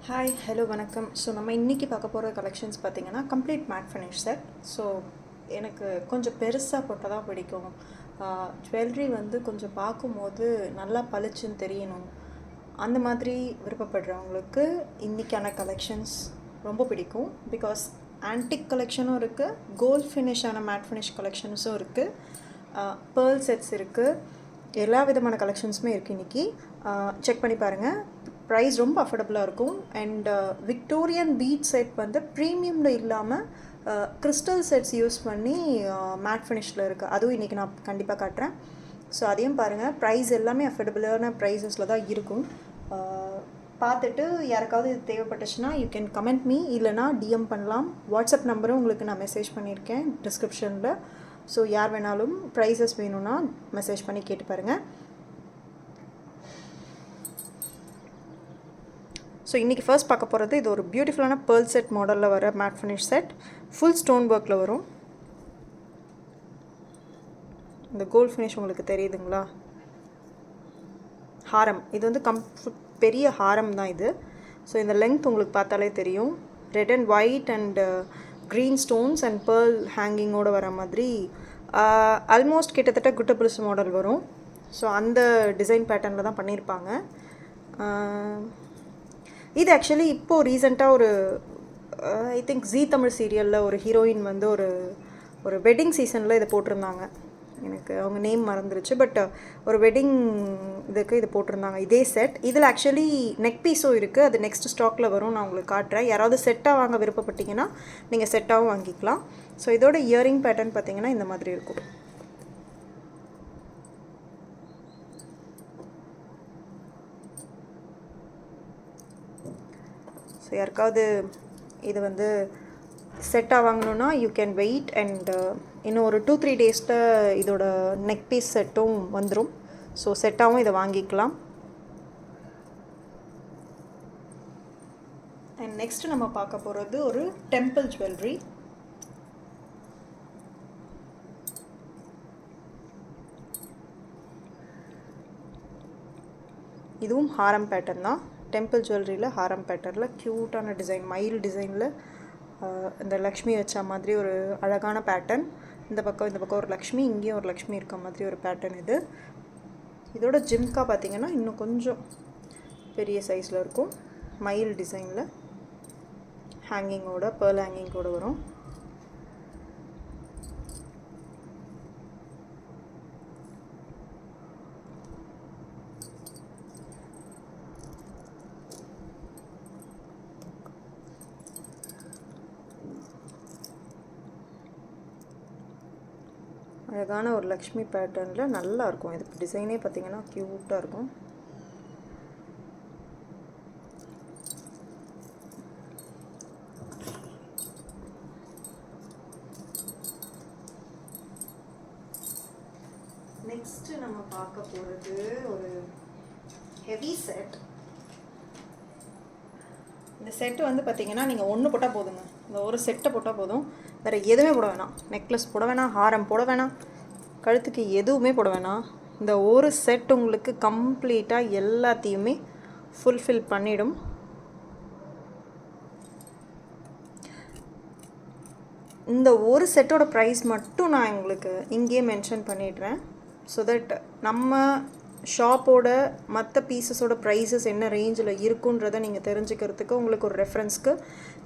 Hi hello வணக்கம். So நம்ம இன்றைக்கி பார்க்க போகிற கலெக்ஷன்ஸ் பார்த்திங்கன்னா complete matte finish set. So எனக்கு கொஞ்சம் பெருசாக போட்டால் தான் பிடிக்கும். ஜுவல்லரி வந்து கொஞ்சம் பார்க்கும்போது நல்லா பளிச்சுன்னு தெரியணும், அந்த மாதிரி விருப்பப்படுறவங்களுக்கு இன்றைக்கான கலெக்ஷன்ஸ் ரொம்ப பிடிக்கும். பிகாஸ் ஆன்டிக் கலெக்ஷனும் இருக்குது, கோல்ட் ஃபினிஷான மேட் ஃபினிஷ் கலெக்ஷன்ஸும் இருக்குது, பேர்ல் செட்ஸ் இருக்குது, எல்லா விதமான கலெக்ஷன்ஸுமே இருக்குது. இன்றைக்கி செக் பண்ணி பாருங்கள். ப்ரைஸ் ரொம்ப அஃபோர்டபுளாக இருக்கும். அண்ட் விக்டோரியன் பீட் செட் வந்து ப்ரீமியமில் இல்லாமல் கிறிஸ்டல் செட்ஸ் யூஸ் பண்ணி மேட் ஃபினிஷில் இருக்குது. அதுவும் இன்றைக்கி நான் கண்டிப்பாக காட்டுறேன். ஸோ அதையும் பாருங்கள். ப்ரைஸ் எல்லாமே அஃபோர்டபுளான ப்ரைஸஸில் தான் இருக்கும். பார்த்துட்டு யாருக்காவது இது தேவைப்பட்டுச்சுன்னா யூ கேன் கமெண்ட் மீ, இல்லைனா டிஎம் பண்ணலாம். வாட்ஸ்அப் நம்பரும் உங்களுக்கு நான் மெசேஜ் பண்ணியிருக்கேன் டிஸ்கிரிப்ஷனில். ஸோ யார் வேணாலும் ப்ரைஸஸ் வேணும்னா மெசேஜ் பண்ணி கேட்டு பாருங்கள். ஸோ இன்றைக்கி ஃபர்ஸ்ட் பார்க்க போகிறது இது ஒரு பியூட்டிஃபுல்லான பேர்ல் செட் மாடலில் வர matte finish set. Full stone ஒர்க்கில் வரும். இந்த கோல்ட் ஃபினிஷ் உங்களுக்கு தெரியுதுங்களா? ஹாரம் இது வந்து பெரிய ஹாரம் தான் இது. ஸோ இந்த லென்த் உங்களுக்கு பார்த்தாலே தெரியும். Red and white and green stones and pearl ஹேங்கிங்கோடு வர மாதிரி ஆல்மோஸ்ட் கிட்டத்தட்ட குட்டபிள்ஸ் மாடல் வரும். ஸோ அந்த டிசைன் பேட்டர்னில் தான் பண்ணியிருப்பாங்க. இது ஆக்சுவலி இப்போது ரீசெண்டாக ஒரு ஐ திங்க் ஜீ தமிழ் சீரியலில் ஒரு ஹீரோயின் வந்து ஒரு வெட்டிங் சீசனில் இதை போட்டிருந்தாங்க. எனக்கு அவங்க நேம் மறந்துருச்சு. பட் ஒரு வெட்டிங் இதுக்கு இது போட்டிருந்தாங்க இதே செட். இதில் ஆக்சுவலி நெக் பீஸும் இருக்குது. அது நெக்ஸ்ட் ஸ்டாக்கில் வரும், நான் உங்களுக்கு காட்டுறேன். யாராவது செட்டாக வாங்க விருப்பப்பட்டீங்கன்னா நீங்கள் செட்டாகவும் வாங்கிக்கலாம். ஸோ இதோட இயரிங் பேட்டர்ன் பார்த்தீங்கன்னா இந்த மாதிரி இருக்கும். ஸோ யாருக்காவது இது வந்து செட்டாக வாங்கணுன்னா யூ கேன் வெயிட். அண்ட் இன்னும் ஒரு 2-3 டேஸில் இதோட நெக் பீஸ் செட்டும் வந்துடும். ஸோ செட்டாகவும் இதை வாங்கிக்கலாம். அண்ட் நெக்ஸ்ட்டு நம்ம பார்க்க போகிறது ஒரு டெம்பிள் ஜுவல்லரி. இதுவும் ஹாரம் பேட்டர்ன் தான். டெம்பிள் ஜுவல்லரியில் ஹாரம் பேட்டர்னில் க்யூட்டான டிசைன், மயில் டிசைனில் இந்த லக்ஷ்மி வச்ச மாதிரி ஒரு அழகான பேட்டர்ன். இந்த பக்கம் ஒரு லக்ஷ்மி, இங்கேயும் ஒரு லக்ஷ்மி இருக்க மாதிரி ஒரு பேட்டர்ன் இது. இதோட ஜிம்கா பார்த்திங்கன்னா இன்னும் கொஞ்சம் பெரிய சைஸில் இருக்கும். மயில் டிசைனில் ஹேங்கிங்கோட, பேர்ல் ஹேங்கிங்கோட வரும். அழகான ஒரு லக்ஷ்மி பேட்டர்னில் நல்லா இருக்கும். இது டிசைனே பார்த்திங்கன்னா க்யூட்டாக இருக்கும். நெக்ஸ்ட்டு நம்ம பார்க்க போகிறது ஒரு ஹெவி செட். இந்த செட்டு வந்து பார்த்திங்கன்னா நீங்கள் ஒன்று போட்டால் போதுங்க. இந்த ஒரு செட்டை போட்டால் போதும், வேறு எதுவுமே போட வேணாம். நெக்லஸ் போட வேணாம், ஹாரம் போட வேணாம், கழுத்துக்கு எதுவுமே போட வேணாம். இந்த ஒரு செட் உங்களுக்கு கம்ப்ளீட்டாக எல்லாத்தையுமே ஃபுல்ஃபில் பண்ணிடும். இந்த ஒரு செட்டோட ப்ரைஸ் மட்டும் நான் உங்களுக்கு இங்கேயே மென்ஷன் பண்ணிடுறேன். ஸோ தட் நம்ம ஷாப்போட மற்ற பீசஸோட ப்ரைஸஸ் என்ன ரேஞ்சில் இருக்குன்றதை நீங்கள் தெரிஞ்சுக்கிறதுக்கு, உங்களுக்கு ஒரு ரெஃபரன்ஸ்க்கு,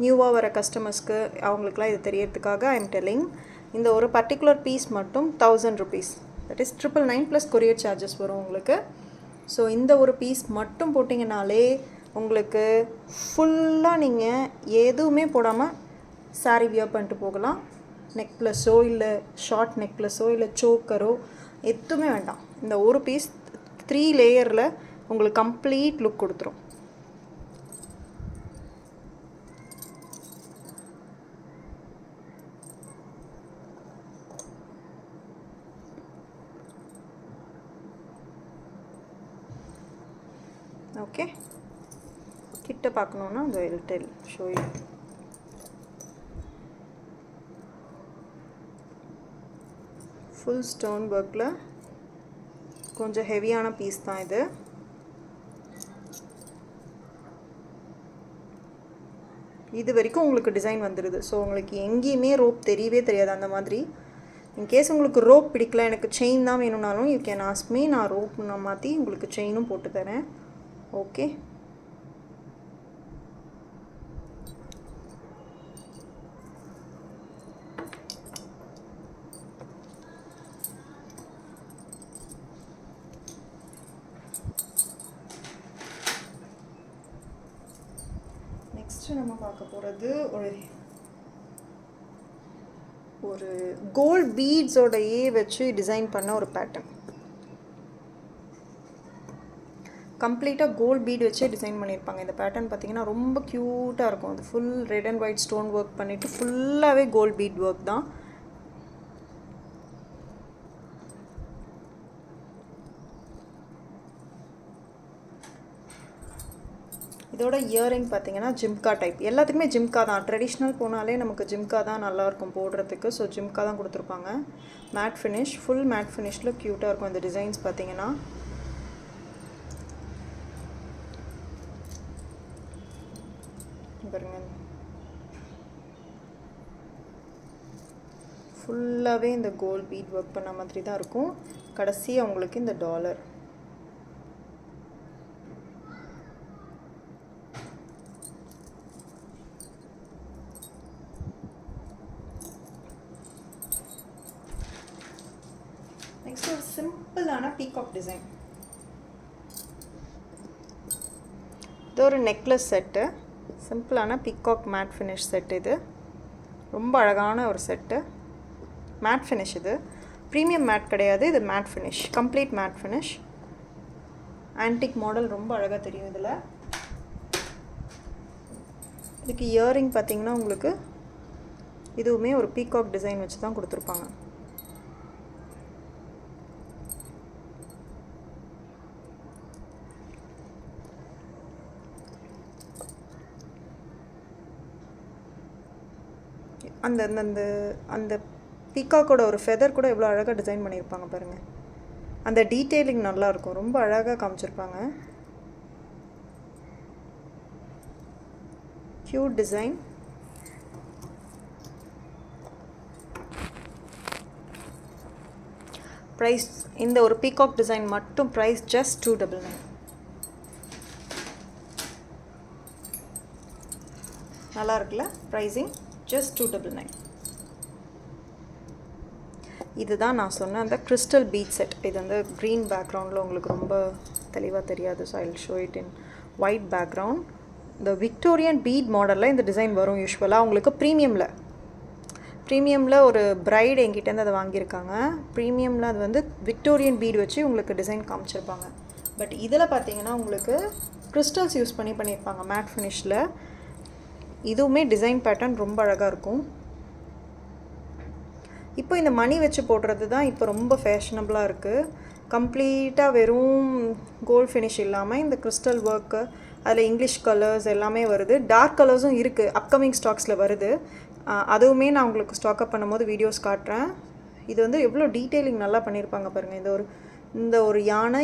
நியூவாக வர கஸ்டமர்ஸ்க்கு அவங்களுக்குலாம் இது தெரியறதுக்காக ஐ எம் டெல்லிங். இந்த ஒரு பர்டிகுலர் பீஸ் மட்டும் 1000 rupees, that is 999 plus courier charges வரும் உங்களுக்கு. ஸோ இந்த ஒரு பீஸ் மட்டும் போட்டிங்கனாலே உங்களுக்கு ஃபுல்லாக நீங்கள் எதுவுமே போடாமல் சாரீ வியர் பண்ணிட்டு போகலாம். நெக்லஸோ இல்லை ஷார்ட் நெக்லஸோ இல்லை சோக்கரோ எதுவுமே வேண்டாம். இந்த ஒரு பீஸ் 3 லேயரில் உங்களுக்கு கம்ப்ளீட் லுக் கொடுத்துரும். ஓகே, கிட்ட பார்க்கணுன்னா இந்த எல்டெல் ஷோ யூ. ஃபுல் ஸ்டோன் ஒர்க்கில் கொஞ்சம் ஹெவியான பீஸ் தான் இது. இது வரைக்கும் உங்களுக்கு டிசைன் வந்துடுது. ஸோ உங்களுக்கு எங்கேயுமே ரோப் தெரியவே தெரியாது அந்த மாதிரி. இன்கேஸ் உங்களுக்கு ரோப் பிடிக்கல, எனக்கு செயின் தான் வேணும்னாலும் யூ கேன் ஆஸ்க் மீ, நான் ரோப் நான் மாற்றி உங்களுக்கு செயினும் போட்டு தரேன். ஓகே, நெக்ஸ்ட்டு நம்ம பார்க்க போகிறது ஒரு கோல்ட் பீட்ஸோடையே வச்சு டிசைன் பண்ண ஒரு பேட்டர்ன். கம்ப்ளீட்டாக கோல்ட் பீட் வச்சே டிசைன் பண்ணியிருப்பாங்க. இந்த பேட்டர்ன் பார்த்திங்கன்னா ரொம்ப க்யூட்டாக இருக்கும். அது full red and white stone work பண்ணிவிட்டு ஃபுல்லாகவே கோல்ட் பீட் ஒர்க் தான். இதோட இயரிங் பார்த்தீங்கன்னா ஜிம்கா டைப். எல்லாத்துக்குமே ஜிம்கா தான். ட்ரெடிஷ்னல் போனாலே நமக்கு ஜிம்கா தான் நல்லாயிருக்கும் போடுறதுக்கு. ஸோ ஜிம்கா தான் கொடுத்துருப்பாங்க. மேட் ஃபினிஷ், ஃபுல் மேட் ஃபினிஷில் க்யூட்டாக இருக்கும் இந்த டிசைன்ஸ் பார்த்தீங்கன்னா. பாருங்க, ஃபுல்லாகவே இந்த கோல்ட் பீட் ஒர்க் பண்ண மாதிரி தான் இருக்கும். கடைசியாக உங்களுக்கு இந்த டாலர். நெக்ஸ்ட் ஒரு சிம்பிளான பீகாக் டிசைன். இது ஒரு நெக்லஸ் செட்டு, சிம்பிளான பீகாக் மேட் ஃபினிஷ் செட். இது ரொம்ப அழகான ஒரு செட்டு. மேட் ஃபினிஷ், இது ப்ரீமியம் மேட் கிடையாது, இது matte finish, complete matte finish. Antique model ரொம்ப அழகாக தெரியும் இதில். இதுக்கு இயரிங் பார்த்தீங்கன்னா உங்களுக்கு இதுவுமே ஒரு பீகாக் டிசைன் வச்சு தான் கொடுத்துருப்பாங்க. அந்த அந்த அந்த பீகாக்கோட ஒரு ஃபெதர் கூட எவ்வளோ அழகாக டிசைன் பண்ணியிருப்பாங்க பாருங்கள். அந்த டீட்டெயிலிங் நல்லாயிருக்கும், ரொம்ப அழகாக காமிச்சிருப்பாங்க. Cute design. ப்ரைஸ் இந்த ஒரு பீகாக் டிசைன் மட்டும் ப்ரைஸ் ஜஸ்ட் 299. நல்லா இருக்குல்ல ப்ரைஸிங்? ஜஸ்ட் 299. இதுதான் நான் சொன்ன அந்த கிறிஸ்டல் பீட் செட். இது வந்து க்ரீன் பேக்ரவுண்டில் உங்களுக்கு ரொம்ப தெளிவாக தெரியாது. So I will show it in white background. இந்த விக்டோரியன் பீட் மாடலில் இந்த டிசைன் வரும் யூஸ்வலாக உங்களுக்கு. ப்ரீமியமில் ஒரு பிரைட் என்கிட்டேருந்து அதை வாங்கியிருக்காங்க. ப்ரீமியமில் அது வந்து விக்டோரியன் பீட் வச்சு உங்களுக்கு டிசைன் காமிச்சிருப்பாங்க. பட் இதில் பார்த்தீங்கன்னா உங்களுக்கு கிறிஸ்டல்ஸ் யூஸ் பண்ணியிருப்பாங்க மேட் ஃபினிஷில். இதுவுமே டிசைன் பேட்டர்ன் ரொம்ப அழகாக இருக்கும். இப்போ இந்த மணி வச்சு போடுறது தான் இப்போ ரொம்ப ஃபேஷனபிளாக இருக்குது. கம்ப்ளீட்டாக வெறும் கோல்ட் ஃபினிஷ் இல்லாமல் இந்த கிறிஸ்டல் ஒர்க்கு, அதில் இங்கிலீஷ் கலர்ஸ் எல்லாமே வருது. டார்க் கலர்ஸும் இருக்குது, அப்கமிங் ஸ்டாக்ஸில் வருது. அதுவுமே நான் உங்களுக்கு ஸ்டாக்அப் பண்ணும்போது வீடியோஸ் காட்டுறேன். இது வந்து எவ்வளோ டீட்டெயிலிங் நல்லா பண்ணியிருப்பாங்க பாருங்கள். இந்த ஒரு யானை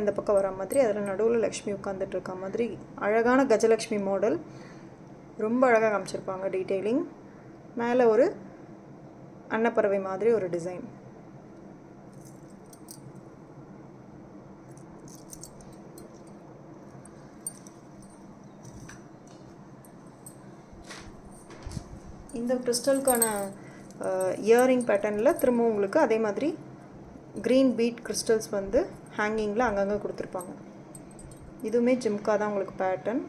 இந்த பக்கம் வர மாதிரி, அதில் நடுவில் லக்ஷ்மி உட்காந்துட்டு இருக்க மாதிரி அழகான கஜலக்ஷ்மி மாடல் ரொம்ப அழகாக காமிச்சிருப்பாங்க டீட்டெயிலிங். மேலே ஒரு அன்னப்பறவை மாதிரி ஒரு டிசைன். இந்த கிறிஸ்டலுக்கான இயரிங் பேட்டர்னில் திரும்ப உங்களுக்கு அதே மாதிரி க்ரீன் பீட் கிறிஸ்டல்ஸ் வந்து ஹேங்கிங்கில் அங்கங்கே கொடுத்துருப்பாங்க. இதுவுமே ஜிம்கா தான் உங்களுக்கு பேட்டர்ன்.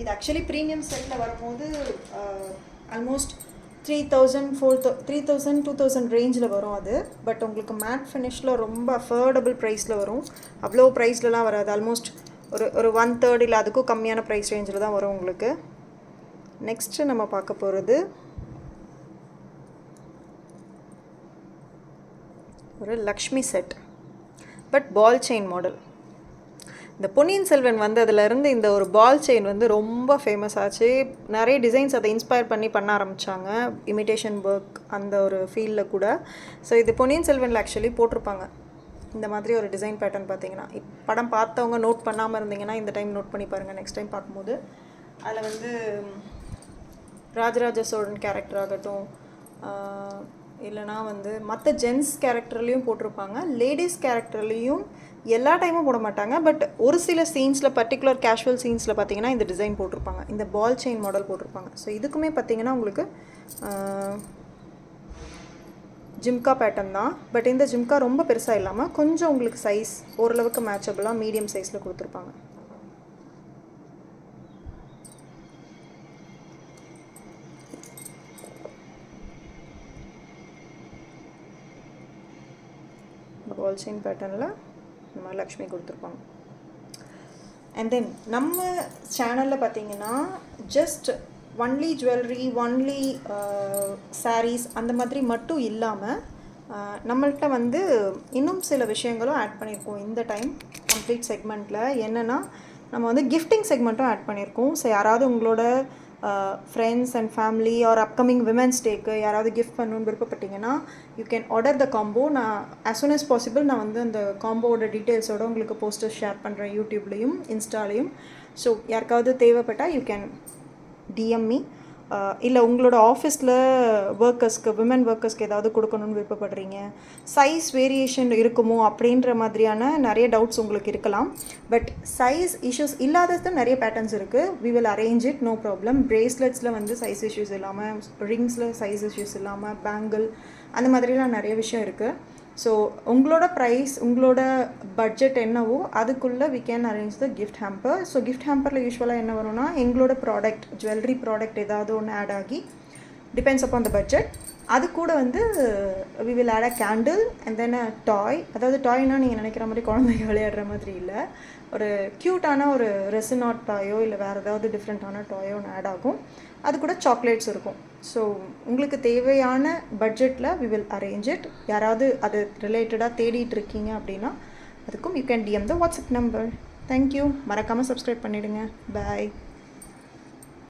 இது ஆக்சுவலி ப்ரீமியம் செட்டில் வரும்போது ஆல்மோஸ்ட் 3000 2000 ரேஞ்சில் வரும் அது. பட் உங்களுக்கு மேட் ஃபினிஷில் ரொம்ப அஃபோர்டபுள் ப்ரைஸில் வரும். அவ்வளோ ப்ரைஸ்லலாம் வராது. ஆல்மோஸ்ட் ஒரு 1/3 இல்லை அதுக்கும் கம்மியான ப்ரைஸ் ரேஞ்சில் தான் வரும் உங்களுக்கு. நெக்ஸ்ட்டு நம்ம பார்க்க போகிறது ஒரு Lakshmi set, but ball chain model. இந்த பொன்னியின் செல்வன் வந்து அதிலேருந்து இந்த ஒரு பால் செயின் வந்து ரொம்ப ஃபேமஸ் ஆச்சு. நிறைய டிசைன்ஸ் அதை இன்ஸ்பயர் பண்ண ஆரம்பித்தாங்க, இமிட்டேஷன் ஒர்க் அந்த ஒரு ஃபீல்டில் கூட. ஸோ இது பொன்னியின் செல்வனில் ஆக்சுவலி போட்டிருப்பாங்க. இந்த மாதிரி ஒரு டிசைன் பேட்டர்ன் பார்த்தீங்கன்னா படம் பார்த்தவங்க நோட் பண்ணாமல் இருந்தீங்கன்னா இந்த டைம் நோட் பண்ணி பாருங்கள். நெக்ஸ்ட் டைம் பார்க்கும்போது அதில் வந்து ராஜராஜ சோழன் கேரக்டர் ஆகட்டும், இல்லைனா வந்து மற்ற ஜென்ஸ் கேரக்டர்லேயும் போட்டிருப்பாங்க, லேடிஸ் கேரக்டர்லேயும் எல்லா டைமும் போட மாட்டாங்க. பட் ஒரு சில சீன்ஸில், பர்டிகுலர் கேஷுவல் சீன்ஸில் பார்த்தீங்கன்னா இந்த டிசைன் போட்டிருப்பாங்க, இந்த பால் செயின் மாடல் போட்டிருப்பாங்க. ஸோ இதுக்குமே பார்த்தீங்கன்னா உங்களுக்கு ஜிம்கா பேட்டர்ன் தான். பட் இந்த ஜிம்கா ரொம்ப பெருசாக இல்லாமல் கொஞ்சம் உங்களுக்கு சைஸ் ஓரளவுக்கு மேட்சபிளாக மீடியம் சைஸில் கொடுத்துருப்பாங்க. பால் செயின் பேட்டர்னில் இந்த மாதிரி லக்ஷ்மி கொடுத்துருப்பாங்க. அண்ட் தென் நம்ம சேனலில் பார்த்தீங்கன்னா just only jewellery, only sarees அந்த மாதிரி மட்டும் இல்லாமல் நம்மள்கிட்ட வந்து இன்னும் சில விஷயங்களும் ஆட் பண்ணியிருக்கோம் இந்த டைம் கம்ப்ளீட் செக்மெண்ட்டில். என்னென்னா நம்ம வந்து கிஃப்டிங் செக்மெண்ட்டும் ஆட் பண்ணியிருக்கோம். ஸோ யாராவது உங்களோட friends and family or upcoming women's டேக்கு யாராவது கிஃப்ட் பண்ணணுன்னு விருப்பப்பட்டீங்கன்னா you can order the combo. நான் ஆஸ் சூன் அஸ் பாசிபிள் நான் வந்து அந்த காம்போவோட டீட்டெயில்ஸோடு உங்களுக்கு போஸ்டர்ஸ் ஷேர் பண்ணுறேன் யூடியூப்லேயும் இன்ஸ்டாலேயும். ஸோ யாருக்காவது தேவைப்பட்டால் யூ கேன் டிஎம் மீ. இல்லை உங்களோட ஆஃபீஸில் ஒர்க்கர்ஸ்க்கு, விமன் ஒர்க்கர்ஸ்க்கு ஏதாவது கொடுக்கணுன்னு விருப்பப்படுறீங்க, சைஸ் வேரியேஷன் இருக்குமோ அப்படின்ற மாதிரியான நிறைய டவுட்ஸ் உங்களுக்கு இருக்கலாம். பட் சைஸ் இஷ்யூஸ் இல்லாதது நிறைய பேட்டர்ன்ஸ் இருக்குது. We will arrange it, no problem. பிரேஸ்லெட்ஸில் வந்து சைஸ் இஷ்யூஸ் இல்லாமல், ரிங்ஸில் சைஸ் இஷ்யூஸ் இல்லாமல், பேங்கிள் அந்த மாதிரிலாம் நிறைய விஷயம் இருக்குது. ஸோ உங்களோட ப்ரைஸ், உங்களோட பட்ஜெட் என்னவோ அதுக்குள்ளே we can arrange the gift hamper. So gift ஹேம்பரில் யூஸ்வலாக என்ன வரும்னா எங்களோட ப்ராடக்ட், ஜுவல்லரி ப்ராடக்ட் ஏதாவது ஒன்று ஆட் ஆகி, டிபெண்ட்ஸ் அப்பான் த பட்ஜெட், அது கூட வந்து we will add a candle and then a toy. அதாவது டாய்னால் நீங்கள் நினைக்கிற மாதிரி குழந்தைங்க விளையாடுற மாதிரி இல்லை, ஒரு க்யூட்டான ஒரு ரெசினாட் டாயோ இல்லை வேறு ஏதாவது டிஃப்ரெண்ட்டான டாயோ ஒன்று ஆட் ஆகும். அது கூட சாக்லேட்ஸ் இருக்கும். ஸோ உங்களுக்கு தேவையான பட்ஜெட்டில் வி வில் அரேஞ்ச் இட். யாராவது அது ரிலேட்டடாக தேடிட்டு இருக்கீங்க அப்படின்னா அதுக்கும் you can DM the WhatsApp number. Thank you. மறக்காமல் சப்ஸ்கிரைப் பண்ணிவிடுங்க. பாய்.